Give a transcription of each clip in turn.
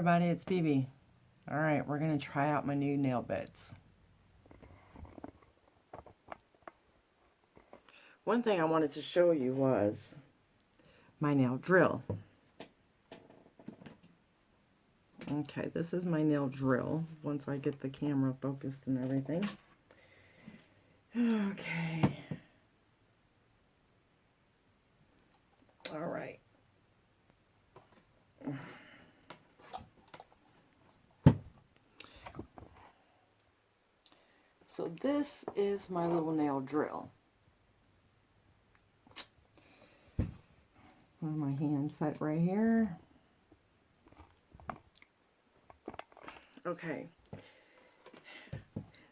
everybody, it's BB. Alright, we're going to try out my new nail beds. One thing I wanted to show you was my nail drill. Okay, this is my nail drill once I get the camera focused and everything. Okay. Alright. So this is my little nail drill. My hand set right here. Okay.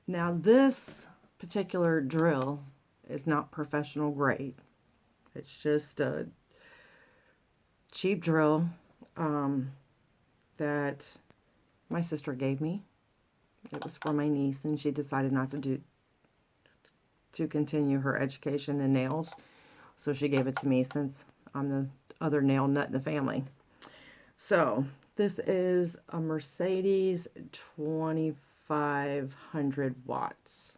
Now this particular drill is not professional grade. It's just a cheap drill that my sister gave me. It was for my niece, and she decided not to continue her education in nails, so she gave it to me since I'm the other nail nut in the family. So this is a Mercedes 2500 watts.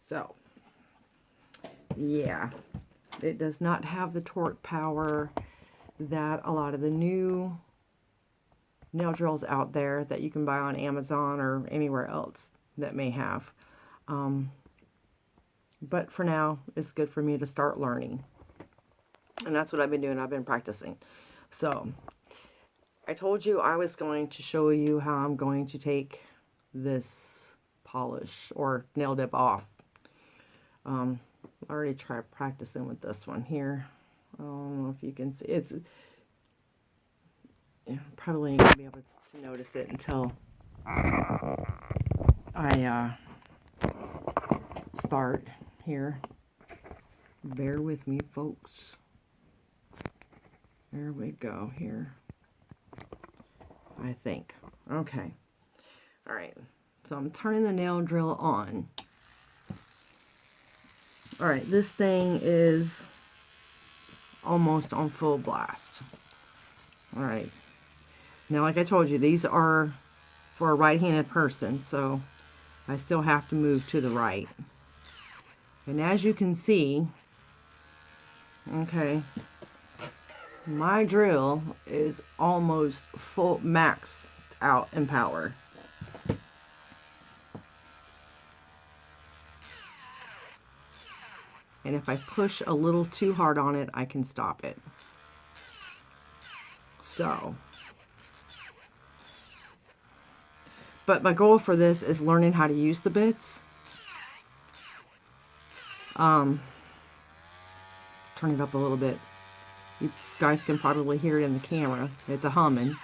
So yeah, it does not have the torque power that a lot of the new nail drills out there that you can buy on Amazon or anywhere else that may have. But for now, it's good for me to start learning. And that's what I've been doing. I've been practicing. So I told you I was going to show you how I'm going to take this polish or nail dip off. I already tried practicing with this one here. I don't know if you can see. It's probably ain't gonna be able to notice it until I start here. Bear with me, folks. There we go here. I think. Okay. Alright. So I'm turning the nail drill on. Alright, this thing is almost on full blast. Alright. Now, like I told you, these are for a right-handed person, so I still have to move to the right. And as you can see, okay, my drill is almost full maxed out in power. And if I push a little too hard on it, I can stop it. So, but my goal for this is learning how to use the bits. Turn it up a little bit. You guys can probably hear it in the camera. It's a humming.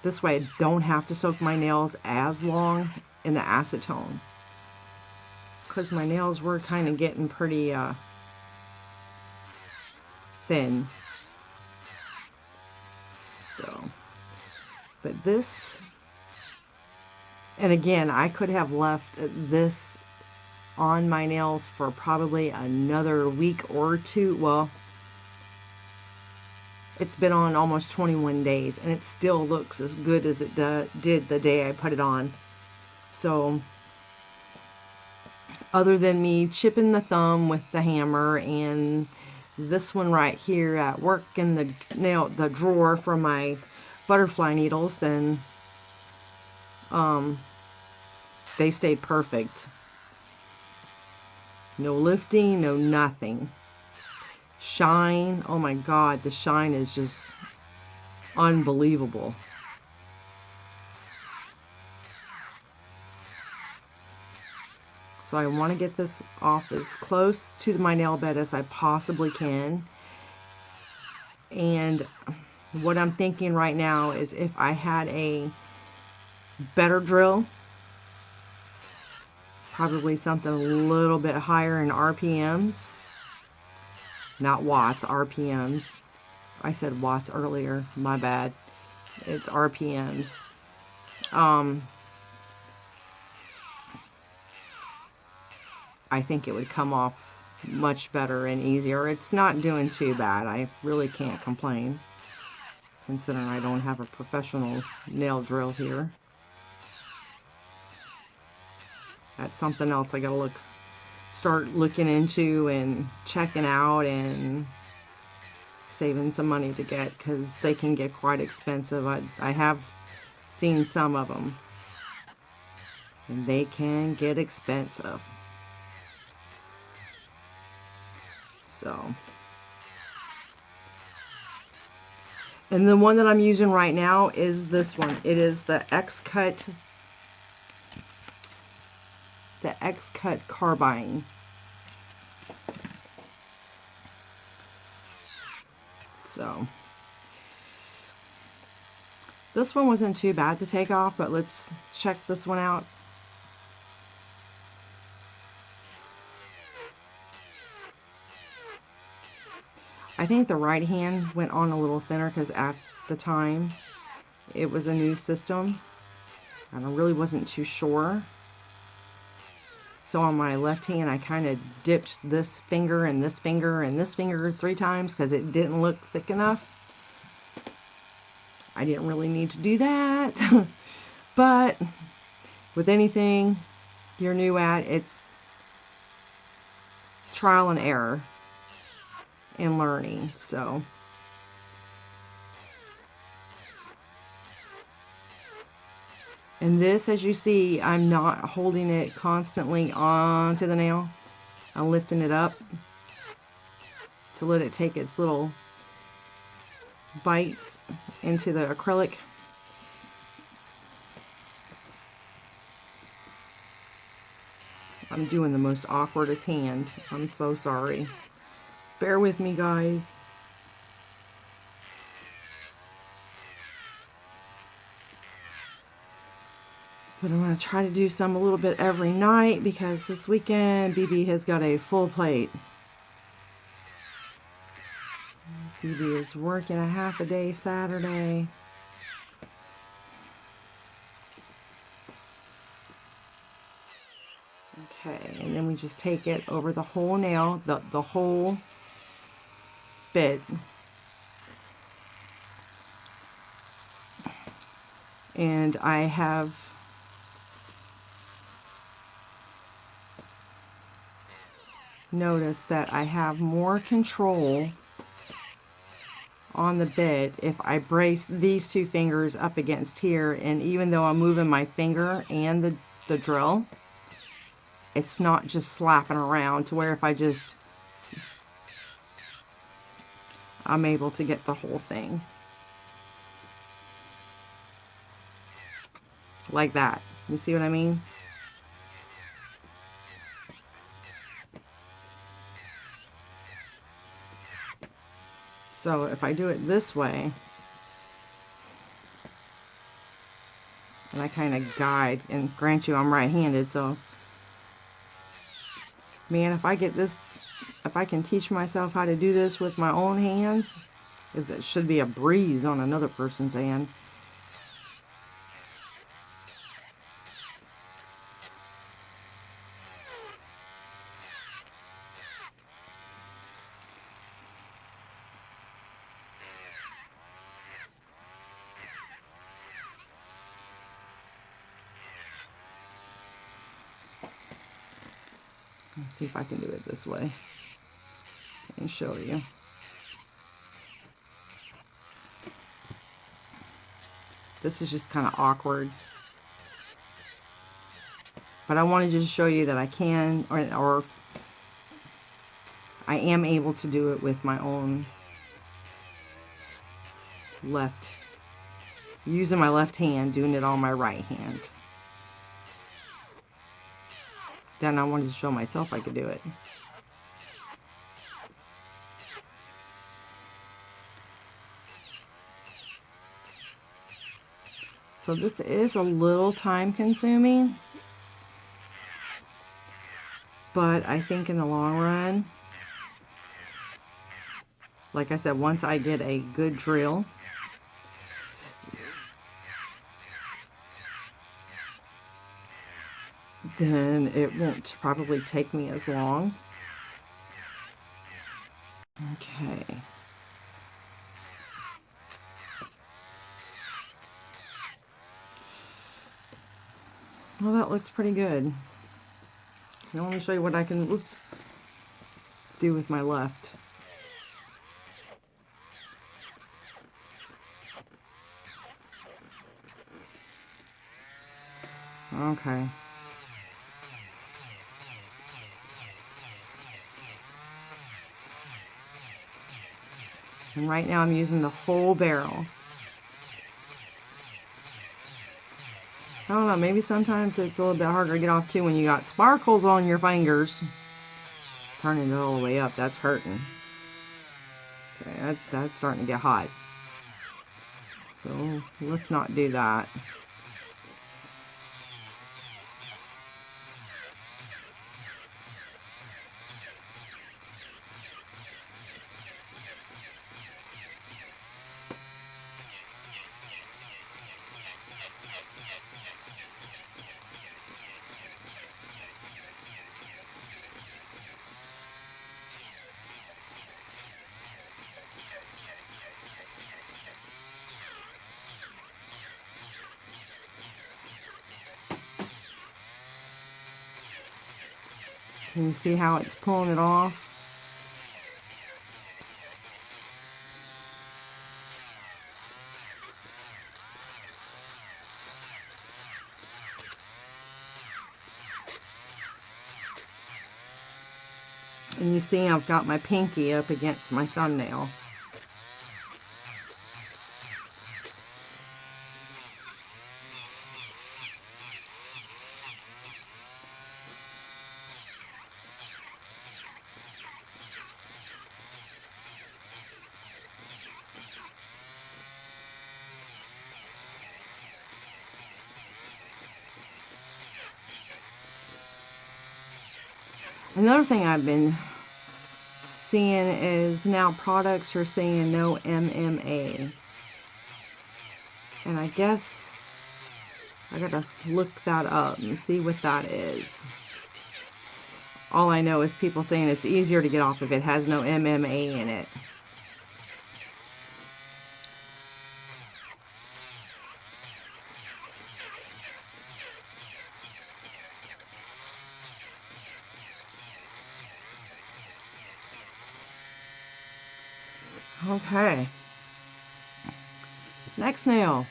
This way I don't have to soak my nails as long in the acetone, because my nails were kind of getting pretty thin. So, but this, and again, I could have left this on my nails for probably another week or two. Well, it's been on almost 21 days, and it still looks as good as it did the day I put it on. So, other than me chipping the thumb with the hammer and this one right here at work in the drawer for my butterfly needles, then they stayed perfect. No lifting, no nothing. Shine, oh my god, the shine is just unbelievable. So I want to get this off as close to my nail bed as I possibly can. And what I'm thinking right now is if I had a better drill, probably something a little bit higher in RPMs, not watts, RPMs. I said watts earlier, my bad. It's RPMs. I think it would come off much better and easier. It's not doing too bad. I really can't complain. considering I don't have a professional nail drill here. That's something else I gotta start looking into and checking out and saving some money to get, because they can get quite expensive. I have seen some of them, and they can get expensive. So, and the one that I'm using right now is this one. It is the X-Cut Carbine. So this one wasn't too bad to take off, but let's check this one out. I think the right hand went on a little thinner because at the time it was a new system and I really wasn't too sure. So on my left hand, I kind of dipped this finger and this finger and this finger 3 times because it didn't look thick enough. I didn't really need to do that. But with anything you're new at, it's trial and error in learning. So and this, as you see, I'm not holding it constantly onto the nail. I'm lifting it up to let it take its little bites into the acrylic. I'm doing the most awkwardest hand. I'm so sorry. Bear with me, guys. But I'm going to try to do some a little bit every night because this weekend BB has got a full plate. BB is working a half a day Saturday. Okay, and then we just take it over the whole nail, the whole bit. And I have noticed that I have more control on the bit if I brace these 2 fingers up against here, and even though I'm moving my finger and the drill, it's not just slapping around, to where if I'm able to get the whole thing. Like that. You see what I mean? So if I do it this way, and I kind of guide, and grant you I'm right-handed, so man, if I can teach myself how to do this with my own hands, it should be a breeze on another person's hand. Let's see if I can do it this way and show you. This is just kind of awkward, but I wanted to just show you that I can, or I am able to do it with my own using my left hand, doing it on my right hand. Then I wanted to show myself I could do it. So this is a little time consuming, but I think in the long run, like I said, once I get a good drill, then it won't probably take me as long. Okay. Well, that looks pretty good. Now let me show you what I can, oops, do with my left. Okay. And right now I'm using the whole barrel. I don't know, maybe sometimes it's a little bit harder to get off too when you got sparkles on your fingers. Turning it all the way up, that's hurting. Okay, that's starting to get hot. So let's not do that. Can you see how it's pulling it off? And you see I've got my pinky up against my thumbnail. Another thing I've been seeing is now products are saying no MMA. And I guess I gotta look that up and see what that is. All I know is people saying it's easier to get off if it has no MMA in it. Okay. Next nail.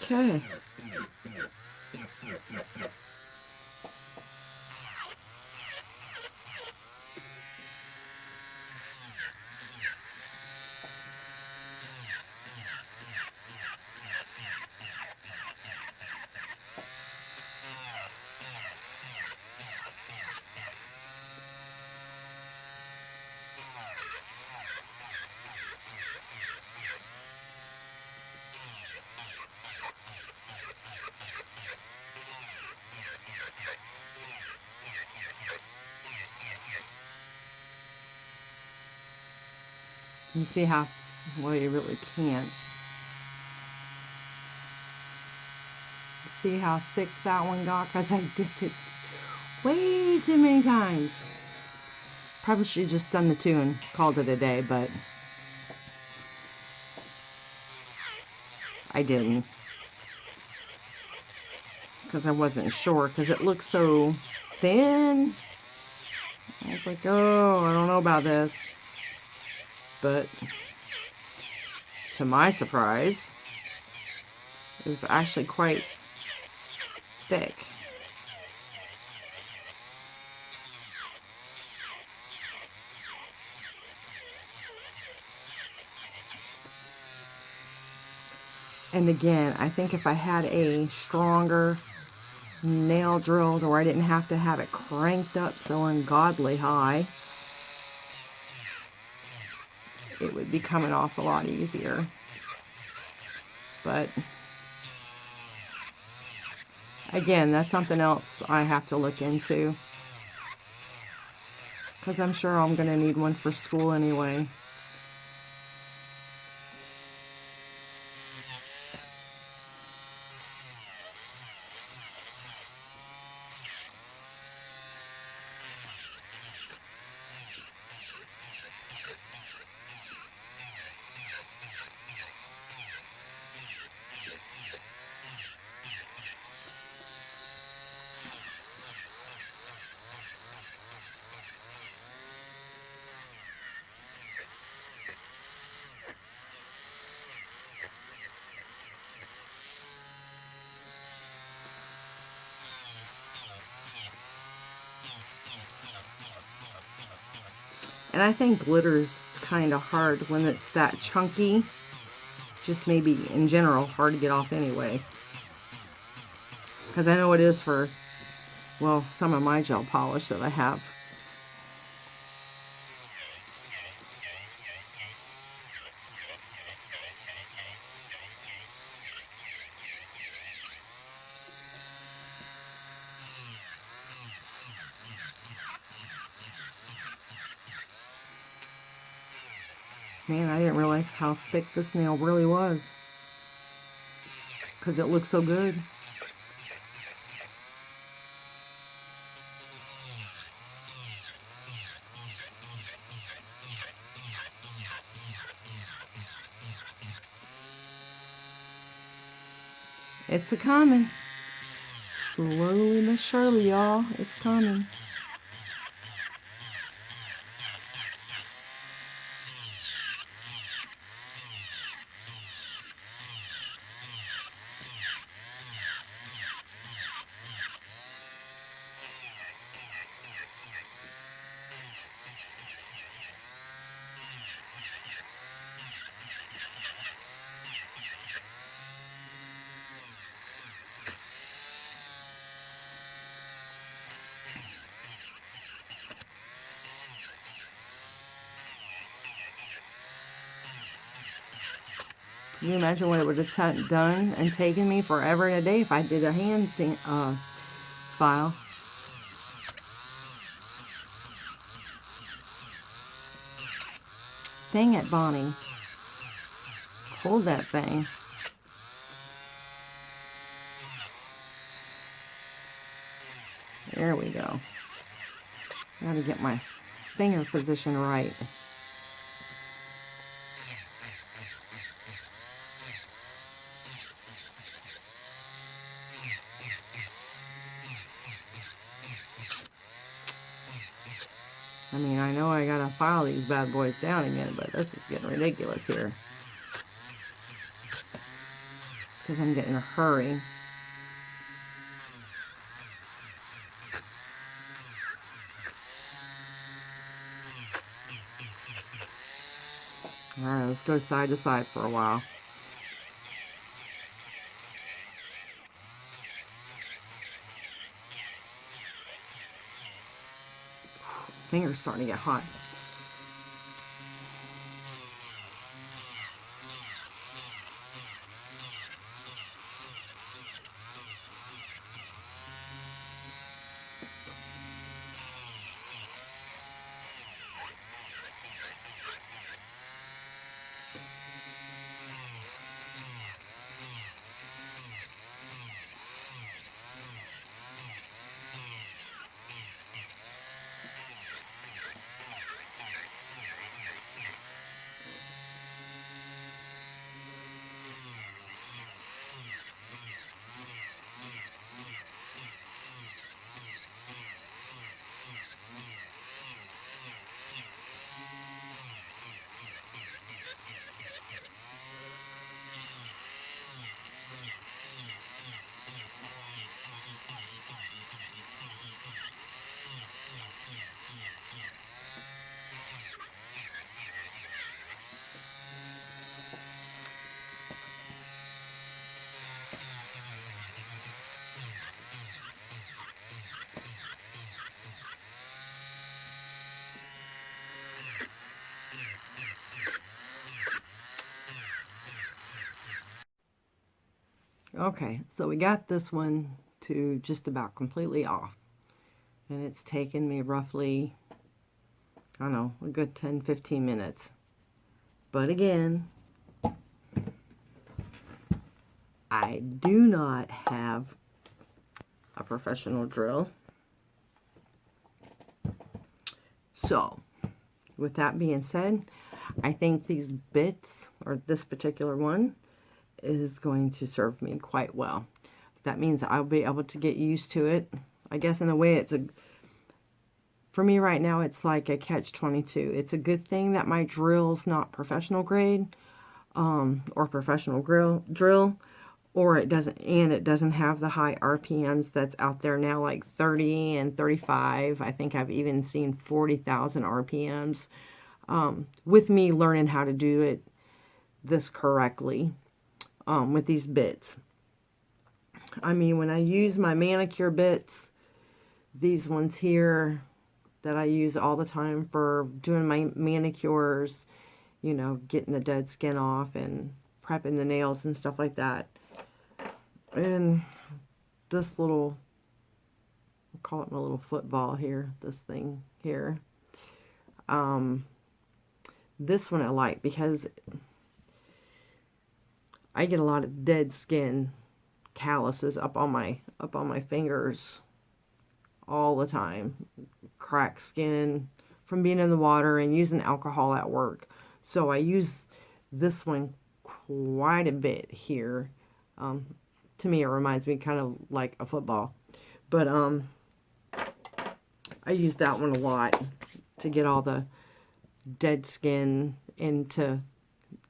Okay. You see how, well, you really can't. See how thick that one got? Because I dipped it way too many times. Probably should have just done the two and called it a day, but I didn't. Because I wasn't sure, because it looked so thin. I was like, oh, I don't know about this. But to my surprise, it was actually quite thick. And again, I think if I had a stronger nail drill where I didn't have to have it cranked up so ungodly high, it would be coming off a lot easier. But again, that's something else I have to look into. because I'm sure I'm going to need one for school anyway. And I think glitter's kind of hard when it's that chunky. Just maybe in general hard to get off anyway. Because I know it is for, well, some of my gel polish that I have. Man, I didn't realize how thick this nail really was. Because it looks so good. It's a-coming. Slowly but surely, y'all. It's coming. Can you imagine what it would have done and taken me forever and a day if I did a hand file? Dang it, Bonnie. Hold that thing. There we go. Gotta get my finger position right. I mean, I know I gotta file these bad boys down again, but this is getting ridiculous here. It's because I'm getting in a hurry. Alright, let's go side to side for a while. Finger's starting to get hot. Okay, so we got this one to just about completely off. And it's taken me roughly I don't know, a good 10-15 minutes. But again, I do not have a professional drill. So, with that being said, I think these bits, or this particular one, is going to serve me quite well. That means I'll be able to get used to it. I guess in a way for me right now, it's like a catch-22. It's a good thing that my drill's not professional grade, or professional drill, or it doesn't have the high RPMs that's out there now, like 30 and 35. I think I've even seen 40,000 RPMs. With me learning how to do this correctly, with these bits. I mean, when I use my manicure bits, these ones here that I use all the time for doing my manicures, you know, getting the dead skin off and prepping the nails and stuff like that. And this little, I'll call it my little football here, this thing here. This one I like because I get a lot of dead skin calluses up on my fingers all the time. Cracked skin from being in the water and using alcohol at work. So I use this one quite a bit here. To me, it reminds me kind of like a football. But I use that one a lot to get all the dead skin and to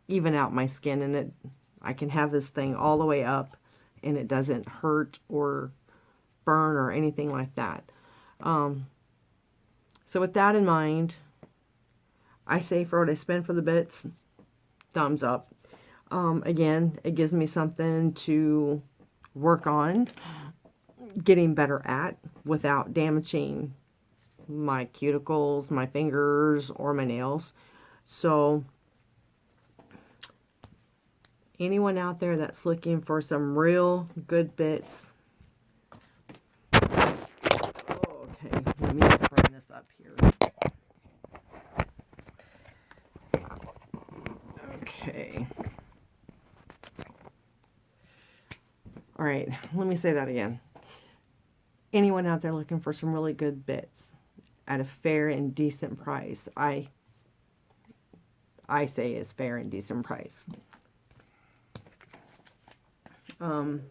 even out my skin. And I can have this thing all the way up and it doesn't hurt or burn or anything like that. So with that in mind, I say for what I spend for the bits, thumbs up. Again, it gives me something to work on getting better at without damaging my cuticles, my fingers, or my nails. So anyone out there that's looking for some real good bits, okay, let me just bring this up here. Okay. All right, let me say that again. Anyone out there looking for some really good bits at a fair and decent price, I say is fair and decent price. Young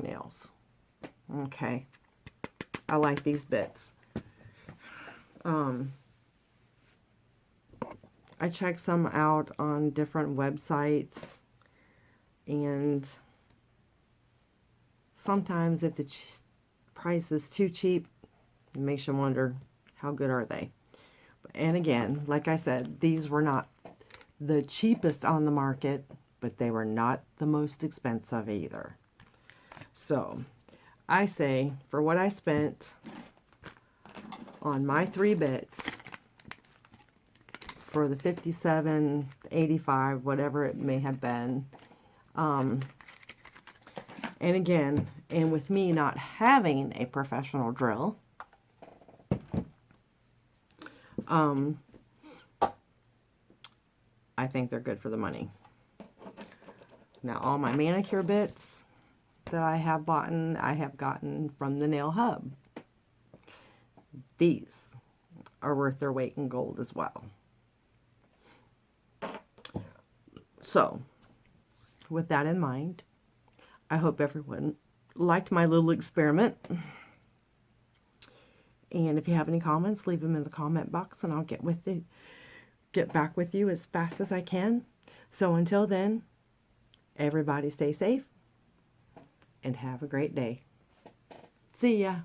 nails. Okay. I like these bits. I checked some out on different websites, and sometimes if the price is too cheap, it makes you wonder, how good are they? And again, like I said, these were not the cheapest on the market, but they were not the most expensive either. So I say, for what I spent on my 3 bits, for the 57, 85, whatever it may have been, and again, and with me not having a professional drill, I think they're good for the money. Now, all my manicure bits that I have gotten from the Nail Hub. These are worth their weight in gold as well. So, with that in mind, I hope everyone liked my little experiment. And if you have any comments, leave them in the comment box and I'll get back with you as fast as I can. So until then, everybody stay safe and have a great day. See ya.